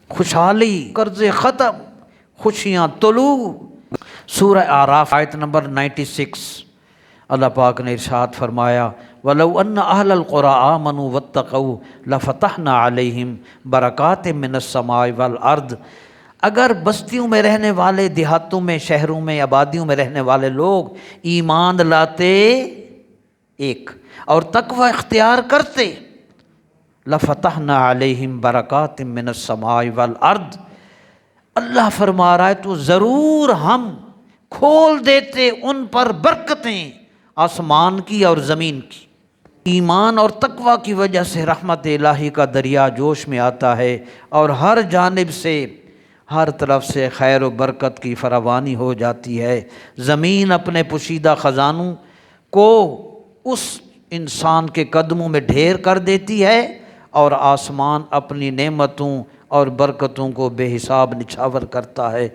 خوشحالی، قرض ختم، خوشیاں طلوع۔ سورہ اعراف آیت نمبر 96، اللہ پاک نے ارشاد فرمایا وَلَوْ أَنَّ أَهْلَ الْقُرَىٰ آمَنُوا وَاتَّقَوْا لَفَتَحْنَا عَلَيْهِمْ بَرَكَاتٍ مِّنَ السَّمَاءِ وَالْأَرْضِ۔ اگر بستیوں میں رہنے والے، دیہاتوں میں، شہروں میں، آبادیوں میں رہنے والے لوگ ایمان لاتے ایک اور تقوی اختیار کرتے، لَفَتَحْنَا عَلَيْهِمْ بَرَكَاتٍ مِّنَ السَّمَاءِ وَالْأَرْضِ، اللہ فرما رہا ہے تو ضرور ہم کھول دیتے ان پر برکتیں آسمان کی اور زمین کی۔ ایمان اور تقوی کی وجہ سے رحمت الہی کا دریا جوش میں آتا ہے اور ہر جانب سے، ہر طرف سے خیر و برکت کی فراوانی ہو جاتی ہے۔ زمین اپنے پوشیدہ خزانوں کو اس انسان کے قدموں میں ڈھیر کر دیتی ہے اور آسمان اپنی نعمتوں اور برکتوں کو بے حساب نچھاور کرتا ہے۔